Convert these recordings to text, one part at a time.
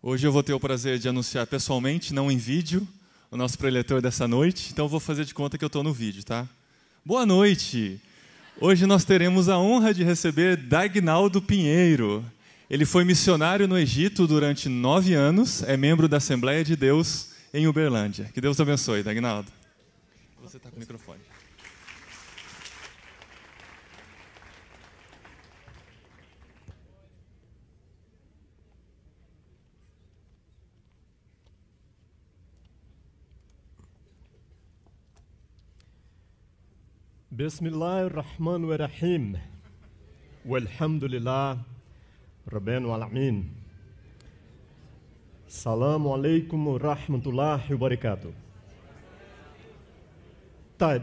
Hoje eu vou ter o prazer de anunciar pessoalmente, não em vídeo, o nosso preletor dessa noite, então eu vou fazer de conta que eu estou no vídeo, tá? Boa noite! Hoje nós teremos a honra de receber Dagnaldo Pinheiro. Ele foi missionário no Egito durante 9 anos, é membro da Assembleia de Deus em Uberlândia. Que Deus te abençoe, Dagnaldo. Você está com o microfone. Bismillahirrahmanirrahim. Walhamdulillah Rabbil Alamin. Assalamu alaikum wa rahmatullahi wa barakatuh. طيب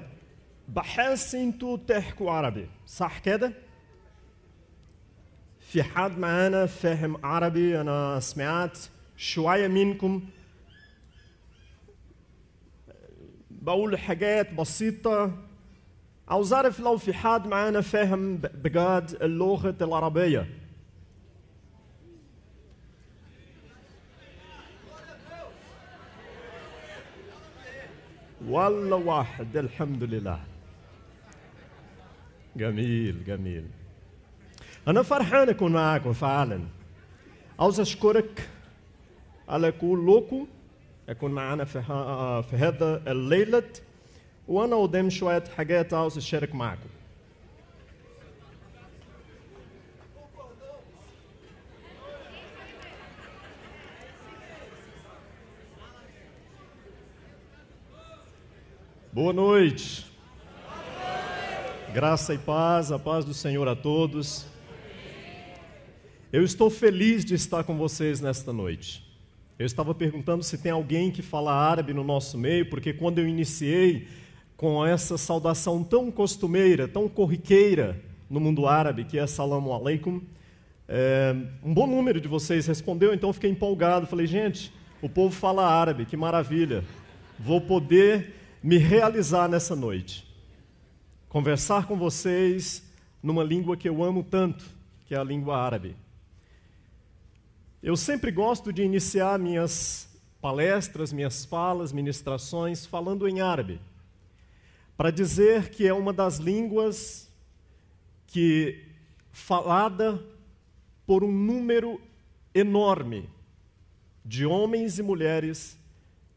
بحس انتوا تحكوا عربي صح كده؟ في حد معانا فاهم عربي؟ انا سمعت شوية منكم بقول حاجات بسيطة. عاوز اعرف لو في حد معانا فاهم بجد اللغة العربية. ولا واحد الحمد لله. جميل جميل. أنا فرحان أكون معاكم فعلا. عاوز أشكرك على كلكم أكون معنا في هذا الليلة، وأنا قدام شوية حاجات عاوز أشارك معاكم. Boa noite. Graça e paz, a paz do Senhor a todos. Eu estou feliz de estar com vocês nesta noite. Eu estava perguntando se tem alguém que fala árabe no nosso meio, porque quando eu iniciei com essa saudação tão costumeira, tão corriqueira no mundo árabe, que é Assalamu alaikum, um bom número de vocês respondeu, então eu fiquei empolgado. Falei, gente, o povo fala árabe, que maravilha. Vou poder me realizar nessa noite. Conversar com vocês numa língua que eu amo tanto, que é a língua árabe. Eu sempre gosto de iniciar minhas palestras, minhas falas, ministrações, falando em árabe, para dizer que é uma das línguas que falada por um número enorme de homens e mulheres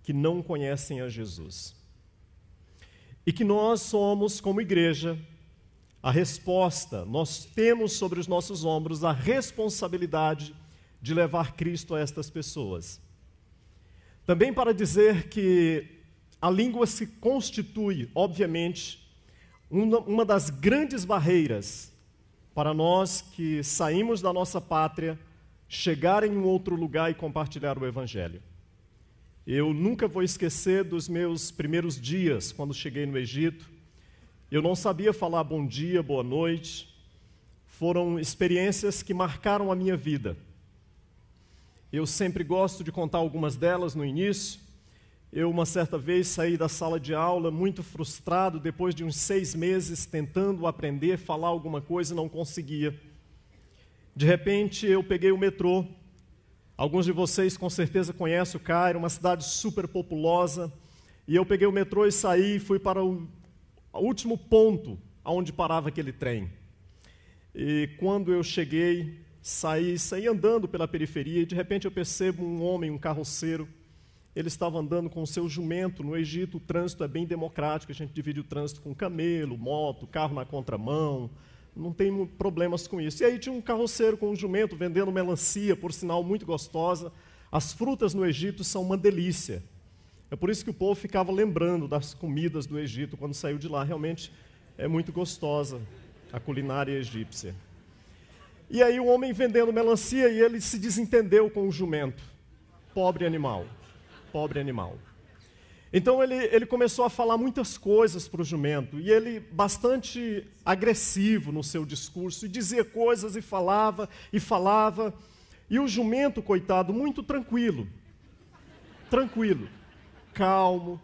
que não conhecem a Jesus. E que nós somos, como igreja, a resposta, nós temos sobre os nossos ombros a responsabilidade de levar Cristo a estas pessoas. Também para dizer que a língua se constitui, obviamente, uma das grandes barreiras para nós que saímos da nossa pátria, chegar em um outro lugar e compartilhar o Evangelho. Eu nunca vou esquecer dos meus primeiros dias, quando cheguei no Egito. Eu não sabia falar bom dia, boa noite. Foram experiências que marcaram a minha vida. Eu sempre gosto de contar algumas delas no início. Eu, uma certa vez, saí da sala de aula muito frustrado, depois de uns 6 meses tentando aprender a falar alguma coisa e não conseguia. De repente, eu peguei o metrô. Alguns de vocês com certeza conhecem o Cairo, uma cidade super populosa. E eu peguei o metrô e saí e fui para o último ponto onde parava aquele trem. E quando eu cheguei, saí andando pela periferia e de repente eu percebo um homem, um carroceiro. Ele estava andando com o seu jumento. No Egito o trânsito é bem democrático, a gente divide o trânsito com camelo, moto, carro na contramão. Não tem problemas com isso. E aí tinha um carroceiro com um jumento vendendo melancia, por sinal muito gostosa. As frutas no Egito são uma delícia. É por isso que o povo ficava lembrando das comidas do Egito quando saiu de lá. Realmente é muito gostosa a culinária egípcia. E aí o homem vendendo melancia e ele se desentendeu com o jumento. Pobre animal, pobre animal. Então ele começou a falar muitas coisas para o jumento, e ele bastante agressivo no seu discurso, e dizia coisas e falava, e o jumento, coitado, muito tranquilo, calmo,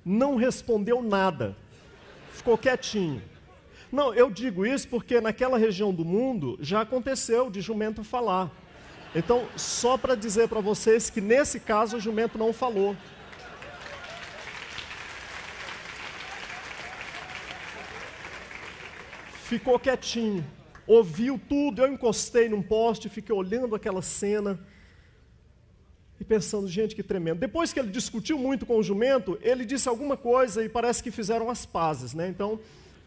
não respondeu nada, ficou quietinho. Não, eu digo isso porque naquela região do mundo já aconteceu de jumento falar. Então, só para dizer para vocês que nesse caso o jumento não falou. Ficou quietinho, ouviu tudo. Eu encostei num poste, fiquei olhando aquela cena e pensando, gente, que tremendo. Depois que ele discutiu muito com o jumento, ele disse alguma coisa e parece que fizeram as pazes, né? Então,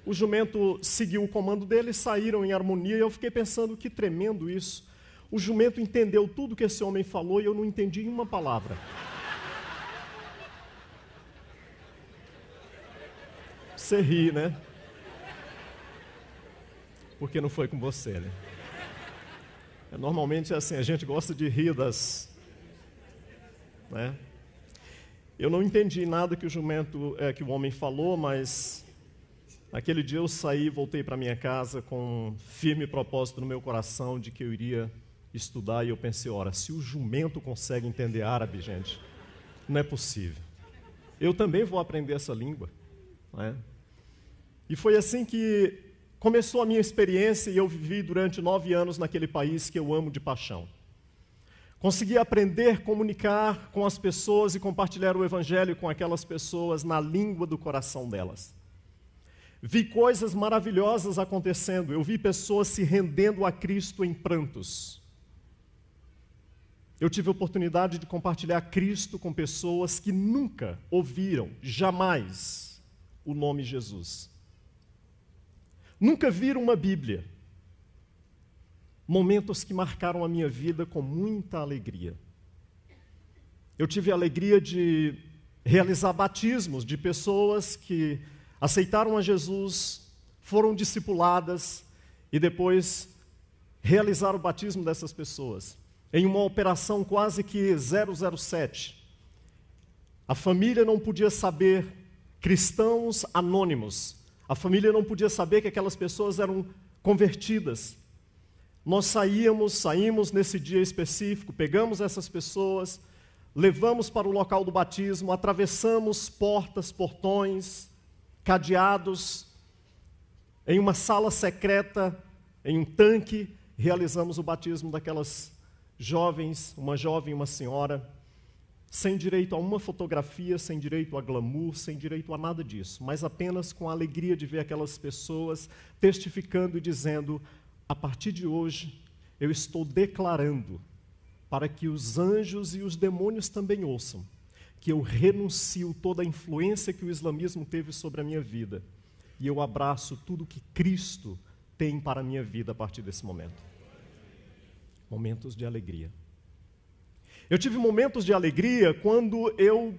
o jumento seguiu o comando dele, saíram em harmonia, e eu fiquei pensando, que tremendo isso. O jumento entendeu tudo que esse homem falou e eu não entendi uma palavra. Você ri, né? Porque não foi com você, né? Normalmente é assim, a gente gosta de rir das... né? Eu não entendi nada que o homem falou, mas naquele dia eu saí, voltei para minha casa com um firme propósito no meu coração de que eu iria estudar, e eu pensei, ora, se o jumento consegue entender árabe, gente, não é possível. Eu também vou aprender essa língua, né? E foi assim que começou a minha experiência, e eu vivi durante 9 anos naquele país que eu amo de paixão. Consegui aprender, comunicar com as pessoas e compartilhar o Evangelho com aquelas pessoas na língua do coração delas. Vi coisas maravilhosas acontecendo, eu vi pessoas se rendendo a Cristo em prantos. Eu tive a oportunidade de compartilhar Cristo com pessoas que nunca ouviram, jamais, o nome Jesus. Nunca viram uma Bíblia. Momentos que marcaram a minha vida com muita alegria. Eu tive a alegria de realizar batismos de pessoas que aceitaram a Jesus, foram discipuladas e depois realizaram o batismo dessas pessoas. Em uma operação quase que 007. A família não podia saber, cristãos anônimos. A família não podia saber que aquelas pessoas eram convertidas. Nós saímos nesse dia específico, pegamos essas pessoas, levamos para o local do batismo, atravessamos portas, portões, cadeados, em uma sala secreta, em um tanque, realizamos o batismo daquelas jovens, uma jovem e uma senhora, sem direito a uma fotografia, sem direito a glamour, sem direito a nada disso, mas apenas com a alegria de ver aquelas pessoas testificando e dizendo, a partir de hoje, eu estou declarando para que os anjos e os demônios também ouçam, que eu renuncio toda a influência que o islamismo teve sobre a minha vida, e eu abraço tudo que Cristo tem para a minha vida a partir desse momento. Momentos de alegria. Eu tive momentos de alegria quando eu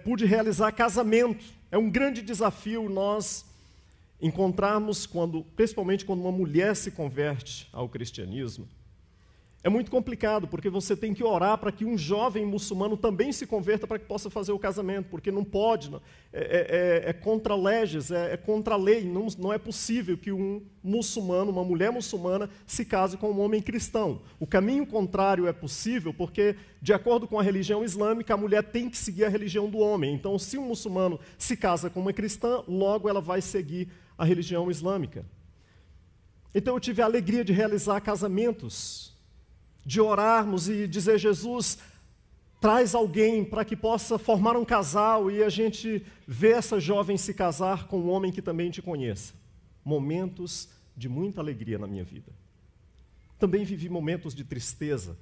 pude realizar casamento. É um grande desafio nós encontrarmos, principalmente quando uma mulher se converte ao cristianismo. É muito complicado, porque você tem que orar para que um jovem muçulmano também se converta para que possa fazer o casamento, porque não pode, é contra leges, é contra a lei, não é possível que um muçulmano, uma mulher muçulmana, se case com um homem cristão. O caminho contrário é possível, porque, de acordo com a religião islâmica, a mulher tem que seguir a religião do homem. Então, se um muçulmano se casa com uma cristã, logo ela vai seguir a religião islâmica. Então, eu tive a alegria de realizar casamentos, de orarmos e dizer, Jesus, traz alguém para que possa formar um casal e a gente vê essa jovem se casar com um homem que também te conheça. Momentos de muita alegria na minha vida. Também vivi momentos de tristeza.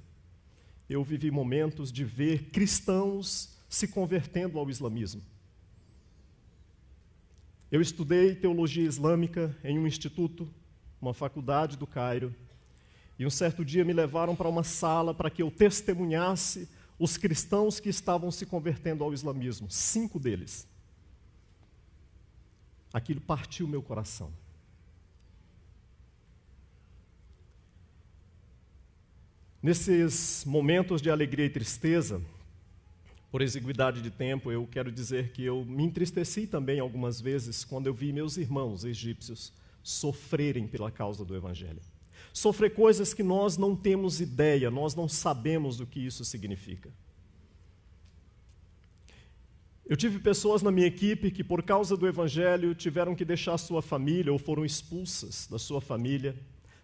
Eu vivi momentos de ver cristãos se convertendo ao islamismo. Eu estudei teologia islâmica em um instituto, uma faculdade do Cairo, e um certo dia me levaram para uma sala para que eu testemunhasse os cristãos que estavam se convertendo ao islamismo, 5 deles. Aquilo partiu meu coração. Nesses momentos de alegria e tristeza, por exiguidade de tempo, eu quero dizer que eu me entristeci também algumas vezes quando eu vi meus irmãos egípcios sofrerem pela causa do Evangelho. Sofrer coisas que nós não temos ideia, nós não sabemos o que isso significa. Eu tive pessoas na minha equipe que, por causa do Evangelho, tiveram que deixar sua família ou foram expulsas da sua família,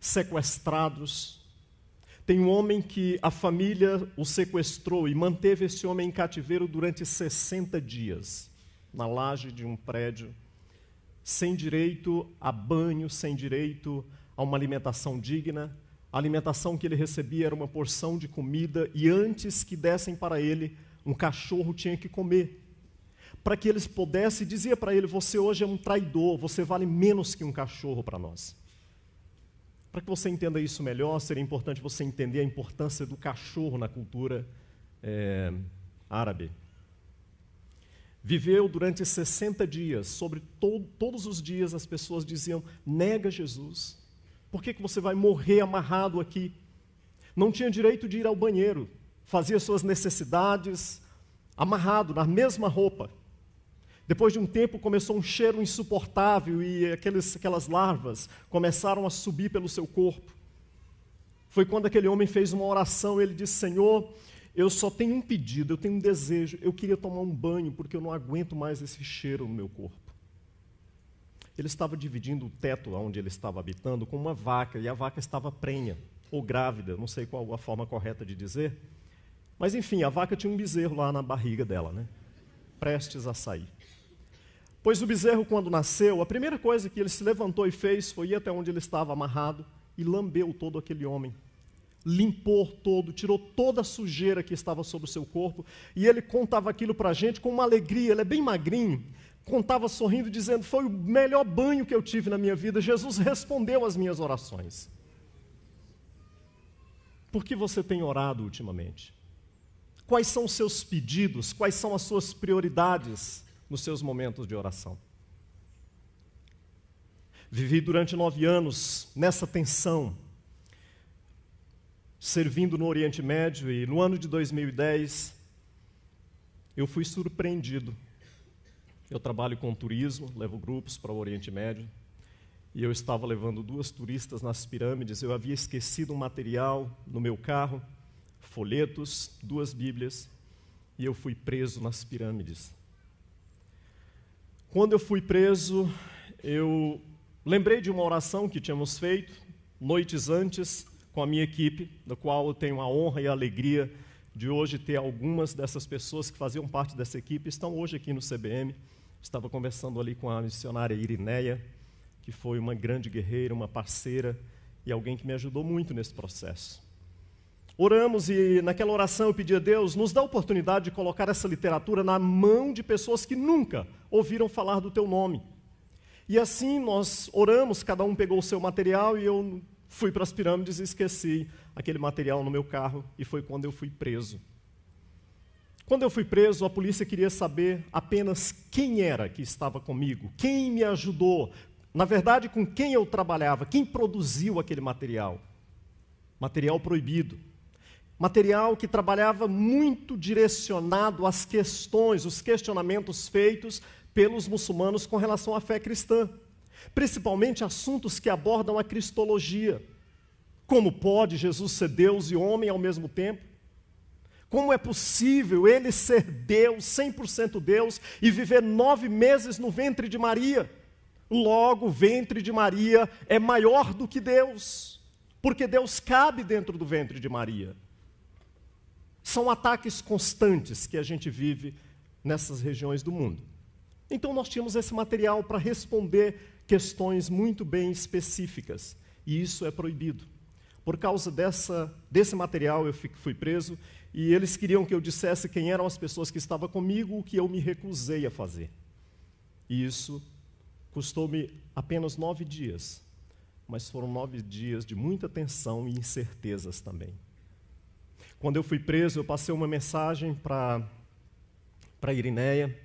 sequestrados. Tem um homem que a família o sequestrou e manteve esse homem em cativeiro durante 60 dias, na laje de um prédio, sem direito a banho, sem direito a uma alimentação digna. A alimentação que ele recebia era uma porção de comida e antes que dessem para ele, um cachorro tinha que comer. Para que eles pudessem, dizia para ele, você hoje é um traidor, você vale menos que um cachorro para nós. Para que você entenda isso melhor, seria importante você entender a importância do cachorro na cultura árabe. Viveu durante 60 dias, sobre todos os dias as pessoas diziam, nega Jesus, por que você vai morrer amarrado aqui? Não tinha direito de ir ao banheiro, fazia suas necessidades amarrado, na mesma roupa. Depois de um tempo começou um cheiro insuportável e aquelas larvas começaram a subir pelo seu corpo. Foi quando aquele homem fez uma oração, ele disse, Senhor, eu só tenho um pedido, eu tenho um desejo, eu queria tomar um banho porque eu não aguento mais esse cheiro no meu corpo. Ele estava dividindo o teto onde ele estava habitando com uma vaca e a vaca estava prenha ou grávida, não sei qual a forma correta de dizer, mas enfim, a vaca tinha um bezerro lá na barriga dela, né? Prestes a sair. Pois o bezerro, quando nasceu, a primeira coisa que ele se levantou e fez foi ir até onde ele estava amarrado e lambeu todo aquele homem. Limpou todo, tirou toda a sujeira que estava sobre o seu corpo, e ele contava aquilo para a gente com uma alegria, ele é bem magrinho, contava sorrindo, dizendo, foi o melhor banho que eu tive na minha vida, Jesus respondeu às minhas orações. Por que você tem orado ultimamente? Quais são os seus pedidos? Quais são as suas prioridades nos seus momentos de oração? Vivi durante 9 anos nessa tensão, servindo no Oriente Médio, e no ano de 2010 eu fui surpreendido. Eu trabalho com turismo, levo grupos para o Oriente Médio, e eu estava levando 2 turistas nas pirâmides. Eu havia esquecido um material no meu carro, folhetos, 2 Bíblias, e eu fui preso nas pirâmides. Quando eu fui preso, eu lembrei de uma oração que tínhamos feito noites antes com a minha equipe, da qual eu tenho a honra e a alegria de hoje ter algumas dessas pessoas que faziam parte dessa equipe, estão hoje aqui no CBM. Estava conversando ali com a missionária Irineia, que foi uma grande guerreira, uma parceira e alguém que me ajudou muito nesse processo. Oramos e naquela oração eu pedi a Deus, nos dá a oportunidade de colocar essa literatura na mão de pessoas que nunca ouviram falar do teu nome. E assim nós oramos, cada um pegou o seu material e eu fui para as pirâmides e esqueci aquele material no meu carro, e foi quando eu fui preso. Quando eu fui preso, a polícia queria saber apenas quem era que estava comigo, quem me ajudou, na verdade com quem eu trabalhava, quem produziu aquele material. Material proibido. Material que trabalhava muito direcionado às questões, os questionamentos feitos pelos muçulmanos com relação à fé cristã. Principalmente assuntos que abordam a cristologia. Como pode Jesus ser Deus e homem ao mesmo tempo? Como é possível ele ser Deus, 100% Deus, e viver 9 meses no ventre de Maria? Logo, o ventre de Maria é maior do que Deus, porque Deus cabe dentro do ventre de Maria. São ataques constantes que a gente vive nessas regiões do mundo. Então nós tínhamos esse material para responder questões muito bem específicas, e isso é proibido. Por causa desse material eu fui preso, e eles queriam que eu dissesse quem eram as pessoas que estavam comigo, o que eu me recusei a fazer. E isso custou-me apenas 9 dias, mas foram 9 dias de muita tensão e incertezas também. Quando eu fui preso, eu passei uma mensagem para Irineia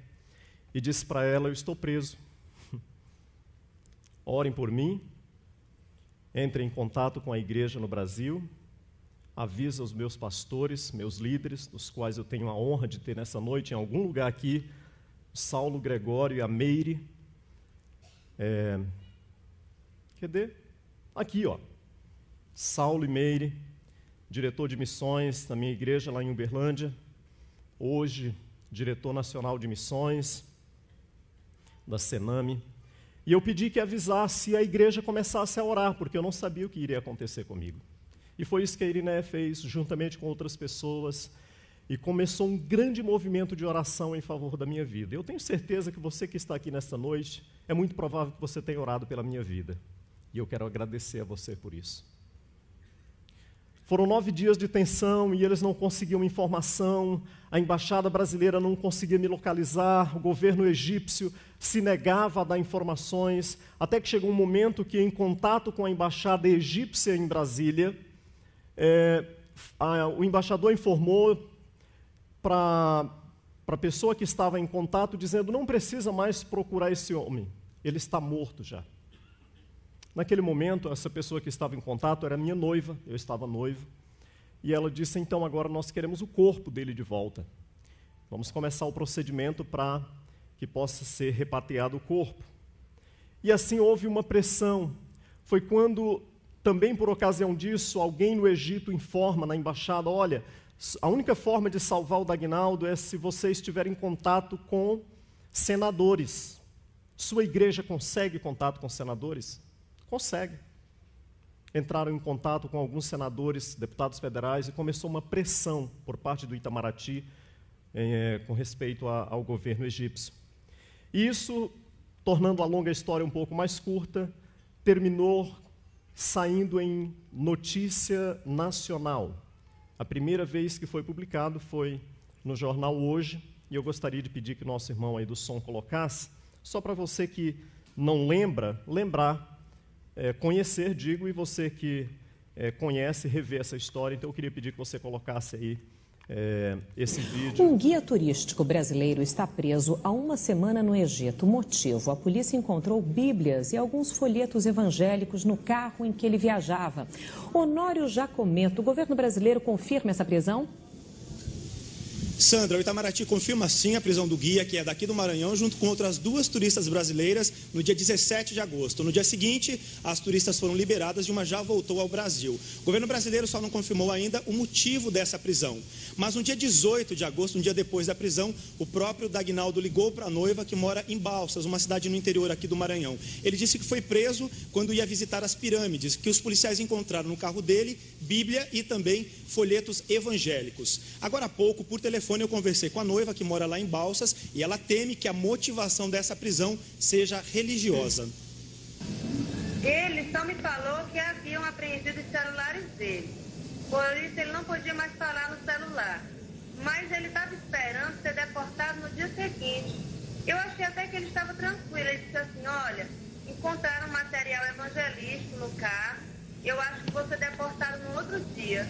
e disse para ela, eu estou preso. Orem por mim, entrem em contato com a igreja no Brasil, avisa os meus pastores, meus líderes, dos quais eu tenho a honra de ter nessa noite, em algum lugar aqui, Saulo, Gregório e a Meire. Cadê? Aqui, ó. Saulo e Meire, diretor de missões na minha igreja lá em Uberlândia, hoje diretor nacional de missões da Sename. E eu pedi que avisasse e a igreja começasse a orar, porque eu não sabia o que iria acontecer comigo. E foi isso que a Iriné fez, juntamente com outras pessoas, e começou um grande movimento de oração em favor da minha vida. Eu tenho certeza que você que está aqui nesta noite, é muito provável que você tenha orado pela minha vida. E eu quero agradecer a você por isso. Foram 9 dias de tensão e eles não conseguiam informação, a embaixada brasileira não conseguia me localizar, o governo egípcio se negava a dar informações, até que chegou um momento que, em contato com a embaixada egípcia em Brasília, o embaixador informou para a pessoa que estava em contato, dizendo: não precisa mais procurar esse homem, ele está morto já. Naquele momento, essa pessoa que estava em contato era minha noiva, eu estava noivo, e ela disse: então agora nós queremos o corpo dele de volta. Vamos começar o procedimento para que possa ser repatriado o corpo. E assim houve uma pressão. Foi quando, também por ocasião disso, alguém no Egito informa na embaixada: olha, a única forma de salvar o Dagnaldo é se você estiver em contato com senadores. Sua igreja consegue contato com senadores? Consegue. Entraram em contato com alguns senadores, deputados federais, e começou uma pressão por parte do Itamaraty com respeito ao governo egípcio. E isso, tornando a longa história um pouco mais curta, terminou saindo em notícia nacional. A primeira vez que foi publicado foi no jornal Hoje, e eu gostaria de pedir que o nosso irmão aí do som colocasse, só para você que não lembrar, conhecer, digo, e você que conhece, rever essa história. Então eu queria pedir que você colocasse aí esse vídeo. Um guia turístico brasileiro está preso há uma semana no Egito. Motivo: a polícia encontrou bíblias e alguns folhetos evangélicos no carro em que ele viajava. Honório Jacomento, o governo brasileiro confirma essa prisão? Sandra, o Itamaraty confirma sim a prisão do guia, que é daqui do Maranhão, junto com outras 2 turistas brasileiras, no dia 17 de agosto. No dia seguinte, as turistas foram liberadas e uma já voltou ao Brasil. O governo brasileiro só não confirmou ainda o motivo dessa prisão. Mas no dia 18 de agosto, um dia depois da prisão, o próprio Dagnaldo ligou para a noiva, que mora em Balsas, uma cidade no interior aqui do Maranhão. Ele disse que foi preso quando ia visitar as pirâmides, que os policiais encontraram no carro dele Bíblia e também folhetos evangélicos. Agora há pouco, por telefone, eu conversei com a noiva, que mora lá em Balsas, e ela teme que a motivação dessa prisão seja religiosa. Ele só me falou que haviam apreendido os celulares dele. Por isso ele não podia mais falar no celular. Mas ele estava esperando ser deportado no dia seguinte. Eu achei até que ele estava tranquilo. Ele disse assim: olha, encontraram material evangelístico no carro. Eu acho que vou ser deportado no outro dia.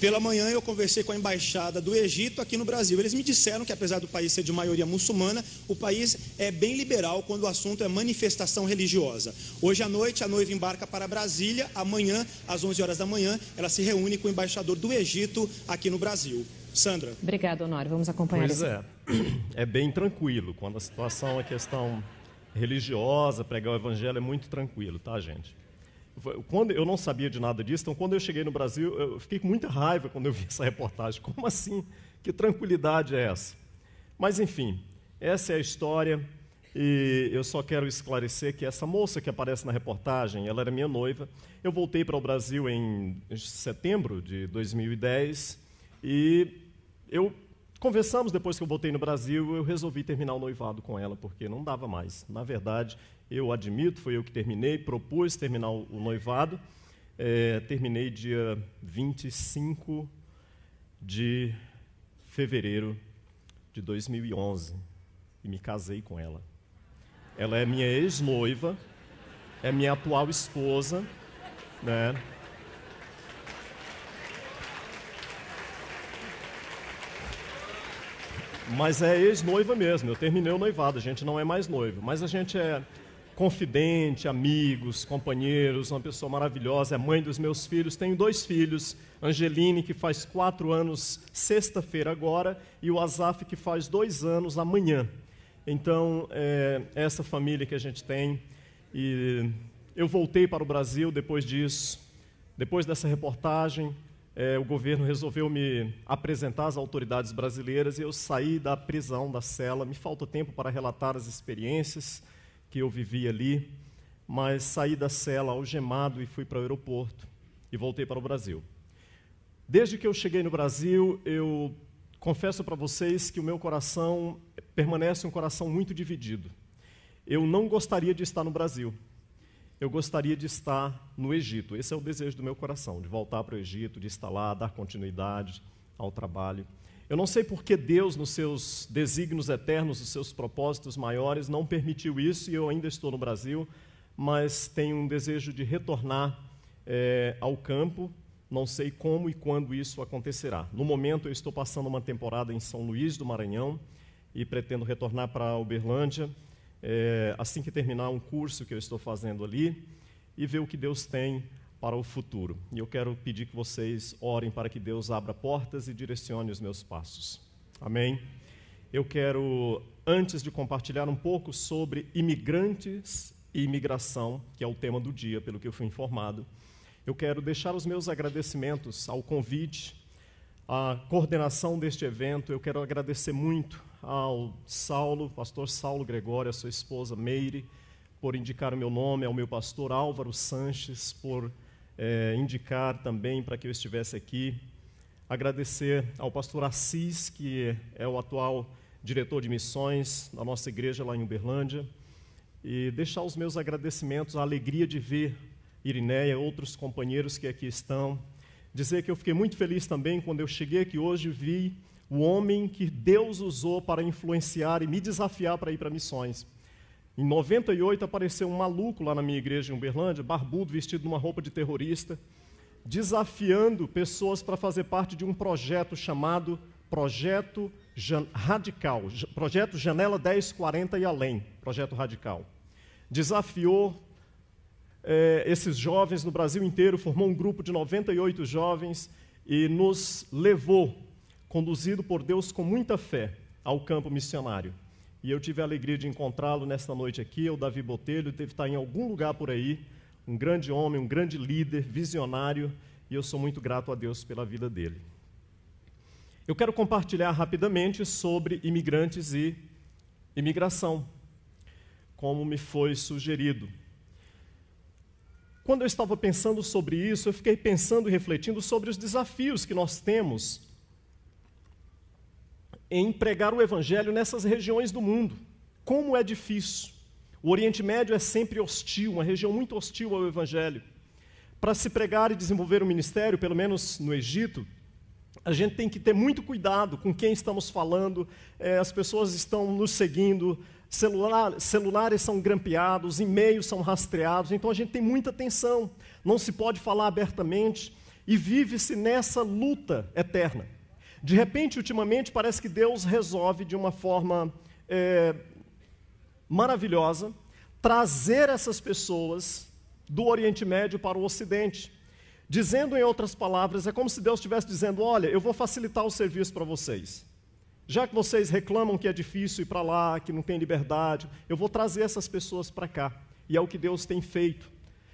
Pela manhã eu conversei com a embaixada do Egito aqui no Brasil. Eles me disseram que, apesar do país ser de maioria muçulmana, o país é bem liberal quando o assunto é manifestação religiosa. Hoje à noite a noiva embarca para Brasília. Amanhã, às 11 horas da manhã, ela se reúne com o embaixador do Egito aqui no Brasil. Sandra. Obrigada, Honório. Vamos acompanhar. Pois é bem tranquilo. Quando a situação é questão religiosa, pregar o evangelho é muito tranquilo, tá, gente? Quando eu não sabia de nada disso, então quando eu cheguei no Brasil, eu fiquei com muita raiva quando eu vi essa reportagem. Como assim? Que tranquilidade é essa? Mas, enfim, essa é a história, e eu só quero esclarecer que essa moça que aparece na reportagem, ela era minha noiva. Eu voltei para o Brasil em setembro de 2010, e conversamos depois que eu voltei no Brasil. Eu resolvi terminar o noivado com ela, porque não dava mais. Na verdade, eu admito, foi eu que terminei, propus terminar o noivado. Terminei dia 25 de fevereiro de 2011 e me casei com ela. Ela é minha ex-noiva, é minha atual esposa, né? Mas é ex-noiva mesmo, eu terminei o noivado, a gente não é mais noivo, mas a gente é confidente, amigos, companheiros, uma pessoa maravilhosa, é mãe dos meus filhos. Tenho 2 filhos, Angeline, que faz 4 anos sexta-feira agora, e o Azaf, que faz 2 anos amanhã. Então, é essa família que a gente tem. E eu voltei para o Brasil depois disso, depois dessa reportagem. O governo resolveu me apresentar às autoridades brasileiras e eu saí da prisão, da cela. Me falta tempo para relatar as experiências que eu vivi ali, mas saí da cela algemado e fui para o aeroporto. e voltei para o Brasil. Desde que eu cheguei no Brasil, eu confesso para vocês que o meu coração permanece um coração muito dividido. Eu não gostaria de estar no Brasil. Eu gostaria de estar no Egito. Esse é o desejo do meu coração, de voltar para o Egito, de estar lá, dar continuidade ao trabalho. Eu não sei por que Deus, nos seus desígnios eternos, nos seus propósitos maiores, não permitiu isso, e eu ainda estou no Brasil, mas tenho um desejo de retornar ao campo. Não sei como e quando isso acontecerá. No momento, eu estou passando uma temporada em São Luís do Maranhão e pretendo retornar para Uberlândia assim que terminar um curso que eu estou fazendo ali e ver o que Deus tem para o futuro. E eu quero pedir que vocês orem para que Deus abra portas e direcione os meus passos. Amém? Eu quero, antes de compartilhar um pouco sobre imigrantes e imigração, que é o tema do dia, pelo que eu fui informado, eu quero deixar os meus agradecimentos ao convite, à coordenação deste evento. Eu quero agradecer muito ao Saulo, pastor Saulo Gregório, a sua esposa Meire, por indicar o meu nome, ao meu pastor Álvaro Sanches, por indicar também para que eu estivesse aqui. Agradecer ao pastor Assis, que é o atual diretor de missões da nossa igreja lá em Uberlândia, e deixar os meus agradecimentos, a alegria de ver Irineia, outros companheiros que aqui estão, dizer que eu fiquei muito feliz também quando eu cheguei aqui hoje e vi o homem que Deus usou para influenciar e me desafiar para ir para missões. Em 98 apareceu um maluco lá na minha igreja em Uberlândia, barbudo, vestido numa roupa de terrorista, desafiando pessoas para fazer parte de um projeto chamado Projeto Radical, Projeto Janela 1040 e Além, Projeto Radical. Desafiou esses jovens no Brasil inteiro, formou um grupo de 98 jovens e nos levou, conduzido por Deus com muita fé, ao campo missionário. E eu tive a alegria de encontrá-lo nesta noite aqui, o Davi Botelho, deve estar em algum lugar por aí, um grande homem, um grande líder, visionário, e eu sou muito grato a Deus pela vida dele. Eu quero compartilhar rapidamente sobre imigrantes e imigração, como me foi sugerido. Quando eu estava pensando sobre isso, eu fiquei pensando e refletindo sobre os desafios que nós temos em pregar o Evangelho nessas regiões do mundo. Como é difícil. O Oriente Médio é sempre hostil, uma região muito hostil ao Evangelho. Para se pregar e desenvolver um ministério, pelo menos no Egito, a gente tem que ter muito cuidado com quem estamos falando, as pessoas estão nos seguindo, celulares são grampeados, e-mails são rastreados, então a gente tem muita atenção, não se pode falar abertamente e vive-se nessa luta eterna. De repente, ultimamente, parece que Deus resolve de uma forma maravilhosa trazer essas pessoas do Oriente Médio para o Ocidente. Dizendo em outras palavras, é como se Deus estivesse dizendo, olha, eu vou facilitar o serviço para vocês. Já que vocês reclamam que é difícil ir para lá, que não tem liberdade, eu vou trazer essas pessoas para cá. E é o que Deus tem feito.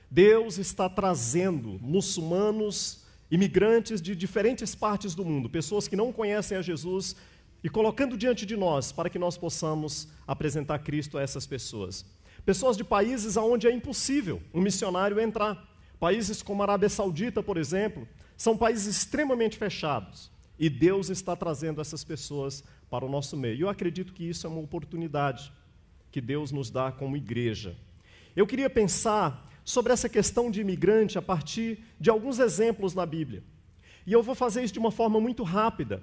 Deus está trazendo muçulmanos, imigrantes de diferentes partes do mundo, pessoas que não conhecem a Jesus, e colocando diante de nós, para que nós possamos apresentar Cristo a essas pessoas. Pessoas de países onde é impossível um missionário entrar. Países como a Arábia Saudita, por exemplo, são países extremamente fechados. E Deus está trazendo essas pessoas para o nosso meio. Eu acredito que isso é uma oportunidade que Deus nos dá como igreja. Eu queria pensar sobre essa questão de imigrante a partir de alguns exemplos na Bíblia. E eu vou fazer isso de uma forma muito rápida,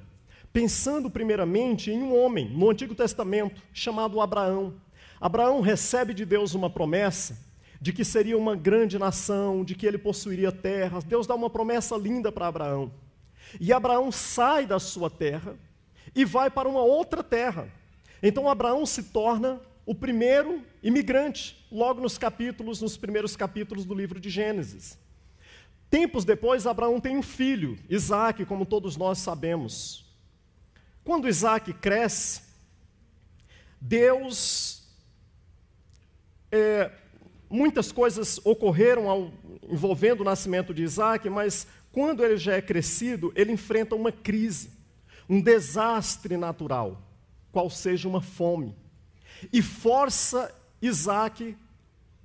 pensando primeiramente em um homem no Antigo Testamento chamado Abraão. Abraão recebe de Deus uma promessa de que seria uma grande nação, de que ele possuiria terras. Deus dá uma promessa linda para Abraão. E Abraão sai da sua terra e vai para uma outra terra. Então Abraão se torna o primeiro imigrante, logo nos primeiros capítulos do livro de Gênesis. Tempos depois, Abraão tem um filho, Isaque, como todos nós sabemos. Quando Isaque cresce, Deus... muitas coisas ocorreram envolvendo o nascimento de Isaque, mas quando ele já é crescido, ele enfrenta uma crise, um desastre natural, qual seja uma fome, e força Isaque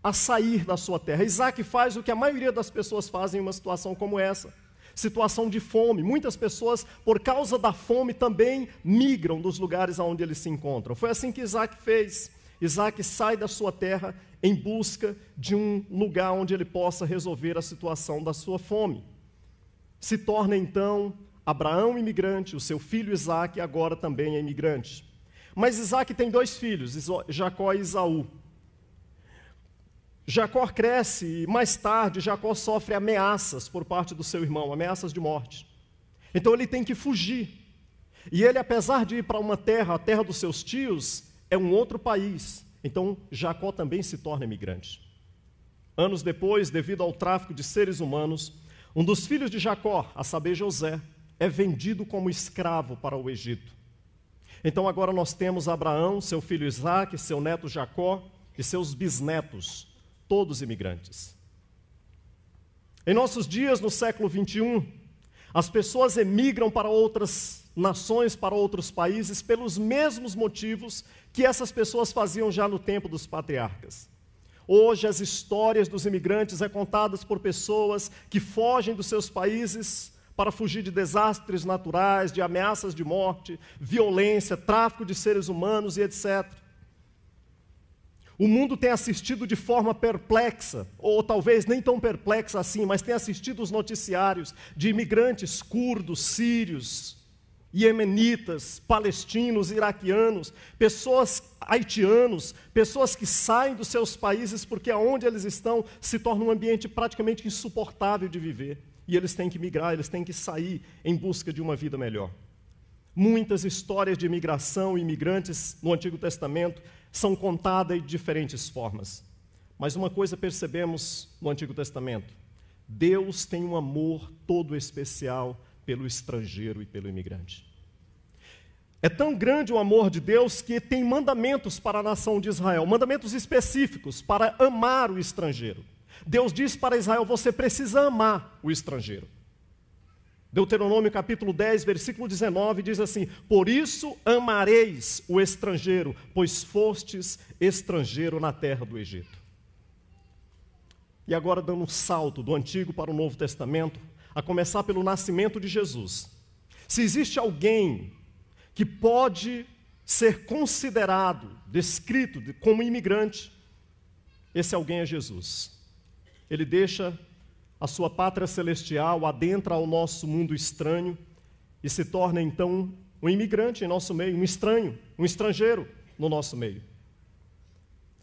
a sair da sua terra. Isaac faz o que a maioria das pessoas fazem em uma situação como essa. Situação de fome. Muitas pessoas, por causa da fome, também migram dos lugares onde eles se encontram. Foi assim que Isaac fez. Isaac sai da sua terra em busca de um lugar onde ele possa resolver a situação da sua fome. Se torna então Abraão imigrante, o seu filho Isaac agora também é imigrante. Mas Isaac tem 2 filhos, Jacó e Esaú. Jacó cresce e mais tarde Jacó sofre ameaças por parte do seu irmão, ameaças de morte. Então ele tem que fugir. E ele, apesar de ir para uma terra, a terra dos seus tios, é um outro país. Então Jacó também se torna imigrante. Anos depois, devido ao tráfico de seres humanos, um dos filhos de Jacó, a saber José, é vendido como escravo para o Egito. Então agora nós temos Abraão, seu filho Isaac, seu neto Jacó e seus bisnetos, todos imigrantes. Em nossos dias, no século 21, as pessoas emigram para outras nações, para outros países, pelos mesmos motivos que essas pessoas faziam já no tempo dos patriarcas. Hoje, as histórias dos imigrantes são contadas por pessoas que fogem dos seus países para fugir de desastres naturais, de ameaças de morte, violência, tráfico de seres humanos e etc. O mundo tem assistido de forma perplexa, ou talvez nem tão perplexa assim, mas tem assistido os noticiários de imigrantes curdos, sírios, iemenitas, palestinos, iraquianos, pessoas haitianos, pessoas que saem dos seus países porque aonde eles estão se torna um ambiente praticamente insuportável de viver. E eles têm que migrar, eles têm que sair em busca de uma vida melhor. Muitas histórias de imigração e imigrantes no Antigo Testamento são contadas de diferentes formas. Mas uma coisa percebemos no Antigo Testamento: Deus tem um amor todo especial pelo estrangeiro e pelo imigrante. É tão grande o amor de Deus que tem mandamentos para a nação de Israel, mandamentos específicos para amar o estrangeiro. Deus diz para Israel: você precisa amar o estrangeiro. Deuteronômio capítulo 10, versículo 19 diz assim: por isso amareis o estrangeiro, pois fostes estrangeiro na terra do Egito. E agora dando um salto do Antigo para o Novo Testamento, a começar pelo nascimento de Jesus. Se existe alguém que pode ser considerado, descrito como imigrante, esse alguém é Jesus. Ele deixa a sua pátria celestial, adentra ao nosso mundo estranho e se torna então um imigrante em nosso meio, um estranho, um estrangeiro no nosso meio.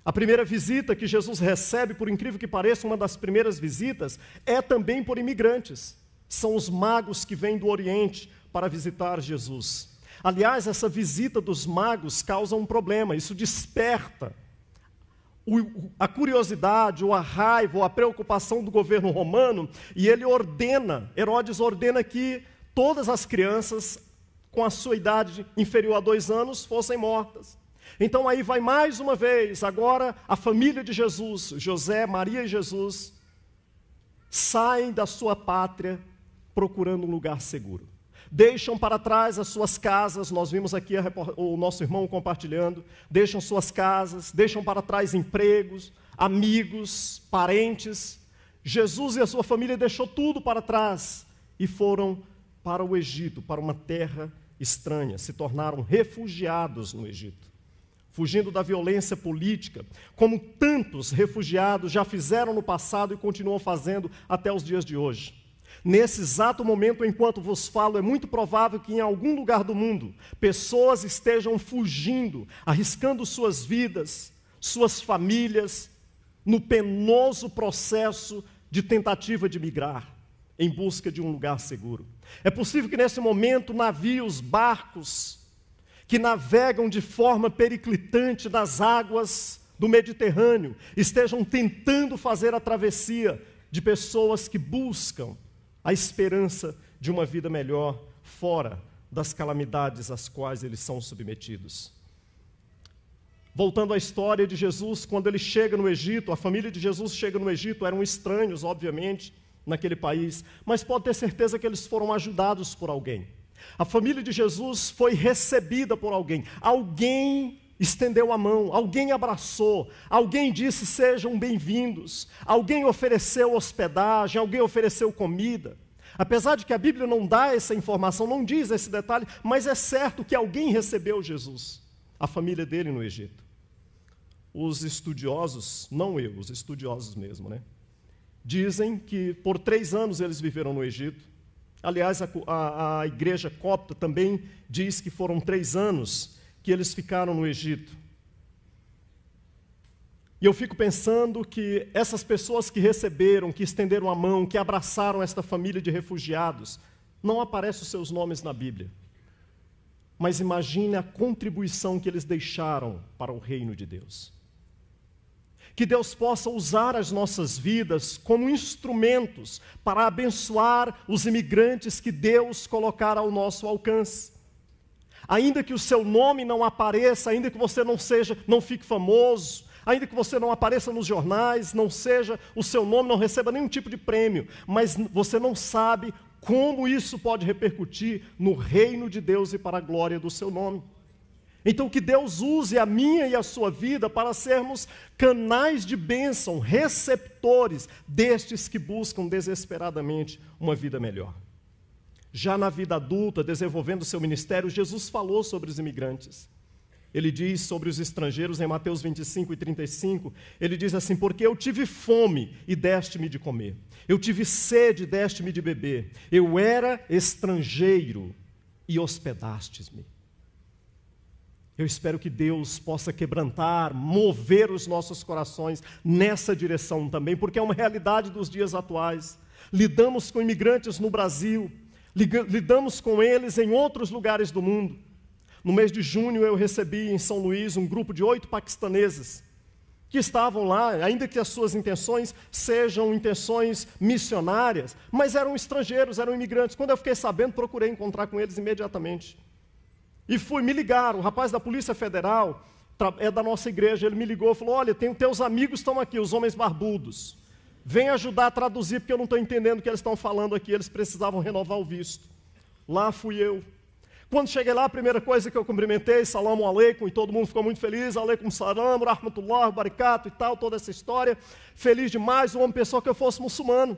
A primeira visita que Jesus recebe, por incrível que pareça, uma das primeiras visitas, é também por imigrantes. São os magos que vêm do Oriente para visitar Jesus. Aliás, essa visita dos magos causa um problema, isso desperta a curiosidade, ou a raiva, ou a preocupação do governo romano, e Herodes ordena que todas as crianças com a sua idade inferior a 2 anos fossem mortas. Então aí vai mais uma vez, agora a família de Jesus, José, Maria e Jesus, saem da sua pátria procurando um lugar seguro. Deixam para trás as suas casas, nós vimos aqui o nosso irmão compartilhando, deixam suas casas, deixam para trás empregos, amigos, parentes. Jesus e a sua família deixou tudo para trás e foram para o Egito, para uma terra estranha, se tornaram refugiados no Egito, fugindo da violência política, como tantos refugiados já fizeram no passado e continuam fazendo até os dias de hoje. Nesse exato momento, enquanto vos falo, é muito provável que em algum lugar do mundo, pessoas estejam fugindo, arriscando suas vidas, suas famílias, no penoso processo de tentativa de migrar, em busca de um lugar seguro. É possível que nesse momento navios, barcos, que navegam de forma periclitante nas águas do Mediterrâneo, estejam tentando fazer a travessia de pessoas que buscam a esperança de uma vida melhor fora das calamidades às quais eles são submetidos. Voltando à história de Jesus, quando ele chega no Egito, a família de Jesus chega no Egito, eram estranhos, obviamente, naquele país, mas pode ter certeza que eles foram ajudados por alguém. A família de Jesus foi recebida por alguém. Alguém estendeu a mão, alguém abraçou, alguém disse sejam bem-vindos, alguém ofereceu hospedagem, alguém ofereceu comida. Apesar de que a Bíblia não dá essa informação, não diz esse detalhe, mas é certo que alguém recebeu Jesus, a família dele no Egito. Os estudiosos, não eu, os estudiosos mesmo, dizem que por 3 anos eles viveram no Egito. Aliás, a igreja copta também diz que foram 3 anos que eles ficaram no Egito. E eu fico pensando que essas pessoas que receberam, que estenderam a mão, que abraçaram esta família de refugiados, não aparecem os seus nomes na Bíblia. Mas imagine a contribuição que eles deixaram para o reino de Deus. Que Deus possa usar as nossas vidas como instrumentos para abençoar os imigrantes que Deus colocar ao nosso alcance. Ainda que o seu nome não apareça, ainda que você não fique famoso, ainda que você não apareça nos jornais, não seja o seu nome, não receba nenhum tipo de prêmio, mas você não sabe como isso pode repercutir no reino de Deus e para a glória do seu nome. Então que Deus use a minha e a sua vida para sermos canais de bênção, receptores destes que buscam desesperadamente uma vida melhor. Já na vida adulta, desenvolvendo seu ministério, Jesus falou sobre os imigrantes. Ele diz sobre os estrangeiros em Mateus 25 e 35, ele diz assim, porque eu tive fome e deste-me de comer, eu tive sede e deste-me de beber, eu era estrangeiro e hospedastes-me. Eu espero que Deus possa quebrantar, mover os nossos corações nessa direção também, porque é uma realidade dos dias atuais. Lidamos com imigrantes no Brasil, lidamos com eles em outros lugares do mundo. No mês de junho eu recebi em São Luís um grupo de 8 paquistaneses que estavam lá, ainda que as suas intenções sejam intenções missionárias, mas eram estrangeiros, eram imigrantes. Quando eu fiquei sabendo, procurei encontrar com eles imediatamente. E me ligaram, o rapaz da Polícia Federal, é da nossa igreja, ele me ligou e falou, olha, teus amigos estão aqui, os homens barbudos. Vem ajudar a traduzir, porque eu não estou entendendo o que eles estão falando aqui, eles precisavam renovar o visto. Lá fui eu. Quando cheguei lá, a primeira coisa que eu cumprimentei, salam aleikum, e todo mundo ficou muito feliz, aleikum salam, rahmatullah, baracato e tal, toda essa história. Feliz demais, o homem pensou que eu fosse muçulmano.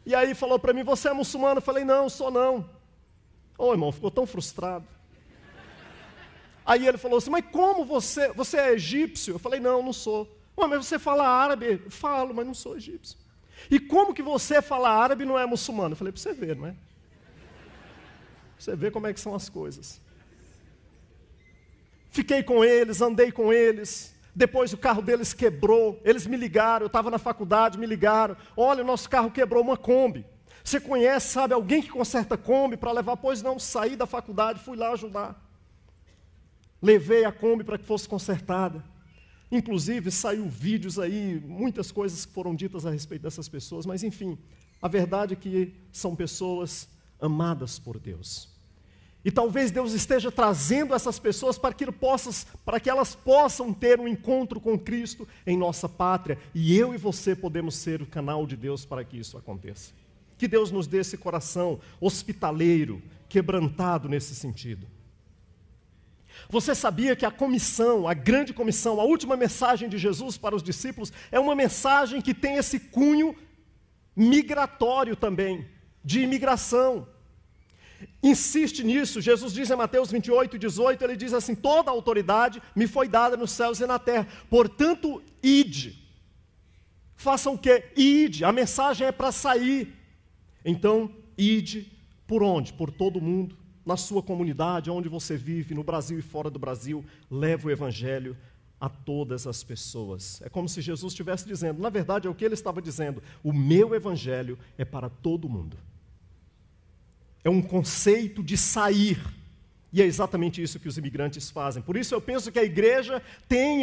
E aí falou para mim, você é muçulmano? Eu falei, não, sou não. Ô irmão, ficou tão frustrado. Aí ele falou assim, mas como você é egípcio? Eu falei, não sou. Mas você fala árabe? Eu falo, mas não sou egípcio. E como que você fala árabe e não é muçulmano? Eu falei, para você ver, não é? Você vê como é que são as coisas. Fiquei com eles, andei com eles, depois o carro deles quebrou, eles me ligaram, eu estava na faculdade, me ligaram, olha, o nosso carro quebrou, uma Kombi. Você conhece, sabe, alguém que conserta Kombi para levar? Pois não, saí da faculdade, fui lá ajudar. Levei a Kombi para que fosse consertada. Inclusive, saiu vídeos aí, muitas coisas que foram ditas a respeito dessas pessoas, mas enfim, a verdade é que são pessoas amadas por Deus. E talvez Deus esteja trazendo essas pessoas para que elas possam ter um encontro com Cristo em nossa pátria, e eu e você podemos ser o canal de Deus para que isso aconteça. Que Deus nos dê esse coração hospitaleiro, quebrantado nesse sentido. Você sabia que a comissão, a grande comissão, a última mensagem de Jesus para os discípulos é uma mensagem que tem esse cunho migratório também, de imigração. Insiste nisso, Jesus diz em Mateus 28, 18, ele diz assim, toda a autoridade me foi dada nos céus e na terra, portanto, ide. Façam o quê? Ide, a mensagem é para sair. Então, ide por onde? Por todo mundo. Na sua comunidade, onde você vive, no Brasil e fora do Brasil, leva o Evangelho a todas as pessoas. É como se Jesus estivesse dizendo, na verdade é o que ele estava dizendo, o meu Evangelho é para todo mundo. É um conceito de sair, e é exatamente isso que os imigrantes fazem. Por isso eu penso que a igreja tem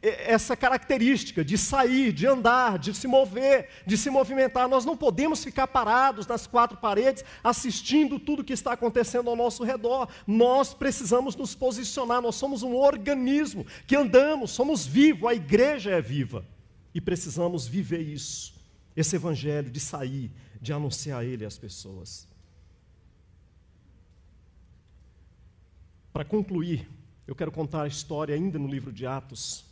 essa característica de sair, de andar, de se mover, de se movimentar. Nós não podemos ficar parados nas 4 paredes assistindo tudo que está acontecendo ao nosso redor. Nós precisamos nos posicionar, nós somos um organismo que andamos, somos vivos, a igreja é viva. E precisamos viver isso, esse evangelho de sair, de anunciar ele às pessoas. Para concluir Eu quero contar a história ainda no livro de Atos,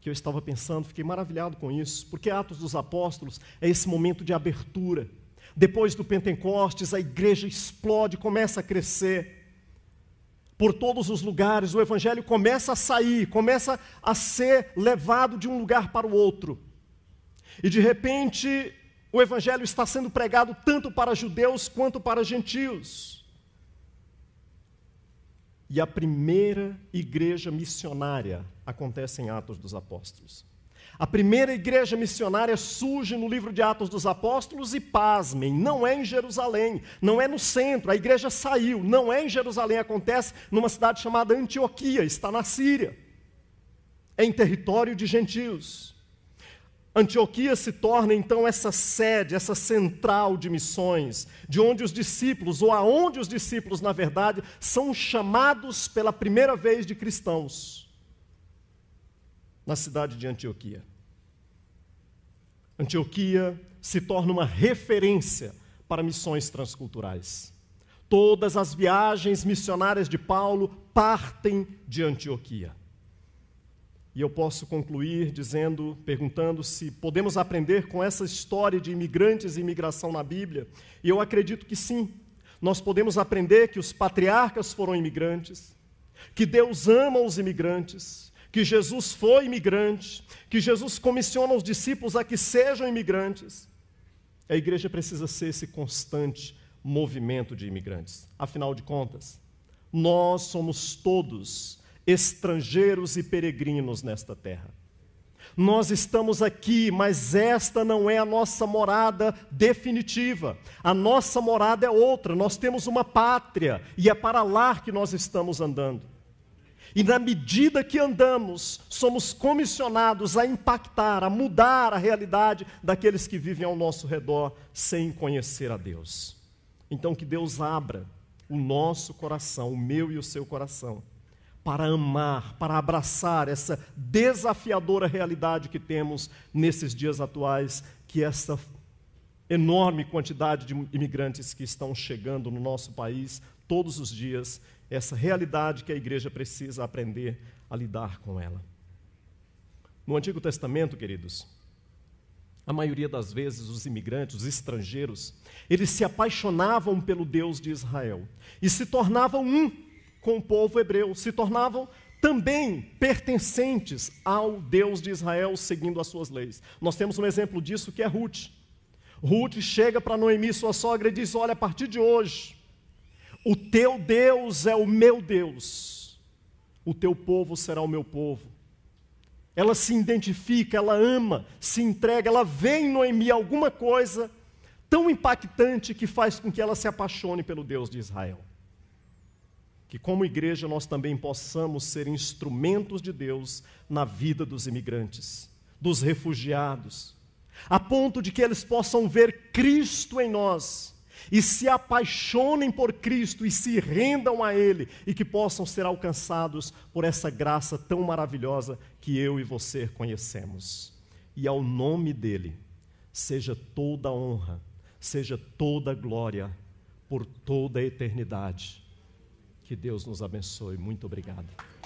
que eu estava pensando, fiquei maravilhado com isso, porque Atos dos Apóstolos é esse momento de abertura. Depois do Pentecostes, a igreja explode, começa a crescer. Por todos os lugares, o evangelho começa a sair, começa a ser levado de um lugar para o outro. E de repente, o evangelho está sendo pregado tanto para judeus quanto para gentios. E a primeira igreja missionária acontece em Atos dos Apóstolos. A primeira igreja missionária surge no livro de Atos dos Apóstolos e, pasmem, não é em Jerusalém, não é no centro, a igreja saiu, não é em Jerusalém, acontece numa cidade chamada Antioquia, está na Síria, é em território de gentios. Antioquia se torna então essa sede, essa central de missões, de onde os discípulos, ou aonde os discípulos, na verdade, são chamados pela primeira vez de cristãos, na cidade de Antioquia. Antioquia se torna uma referência para missões transculturais. Todas as viagens missionárias de Paulo partem de Antioquia. E eu posso concluir perguntando se podemos aprender com essa história de imigrantes e imigração na Bíblia. E eu acredito que sim. Nós podemos aprender que os patriarcas foram imigrantes, que Deus ama os imigrantes, que Jesus foi imigrante, que Jesus comissiona os discípulos a que sejam imigrantes. A igreja precisa ser esse constante movimento de imigrantes. Afinal de contas, nós somos todos estrangeiros e peregrinos nesta terra. Nós estamos aqui, mas esta não é a nossa morada definitiva. A nossa morada é outra, nós temos uma pátria, e é para lá que nós estamos andando. E na medida que andamos, somos comissionados a impactar, a mudar a realidade daqueles que vivem ao nosso redor sem conhecer a Deus. Então que Deus abra o nosso coração, o meu e o seu coração, para amar, para abraçar essa desafiadora realidade que temos nesses dias atuais, que essa enorme quantidade de imigrantes que estão chegando no nosso país todos os dias, essa realidade que a igreja precisa aprender a lidar com ela. No Antigo Testamento, queridos, a maioria das vezes os imigrantes, os estrangeiros, eles se apaixonavam pelo Deus de Israel e se tornavam com o povo hebreu, se tornavam também pertencentes ao Deus de Israel, seguindo as suas leis. Nós temos um exemplo disso que é Ruth. Ruth chega para Noemi, sua sogra, e diz: olha, a partir de hoje, o teu Deus é o meu Deus, o teu povo será o meu povo. Ela se identifica, ela ama, se entrega, ela vê em Noemi alguma coisa tão impactante que faz com que ela se apaixone pelo Deus de Israel. Que como igreja nós também possamos ser instrumentos de Deus na vida dos imigrantes, dos refugiados, a ponto de que eles possam ver Cristo em nós e se apaixonem por Cristo e se rendam a Ele, e que possam ser alcançados por essa graça tão maravilhosa que eu e você conhecemos. E ao nome dEle seja toda a honra, seja toda a glória por toda a eternidade. Que Deus nos abençoe. Muito obrigado.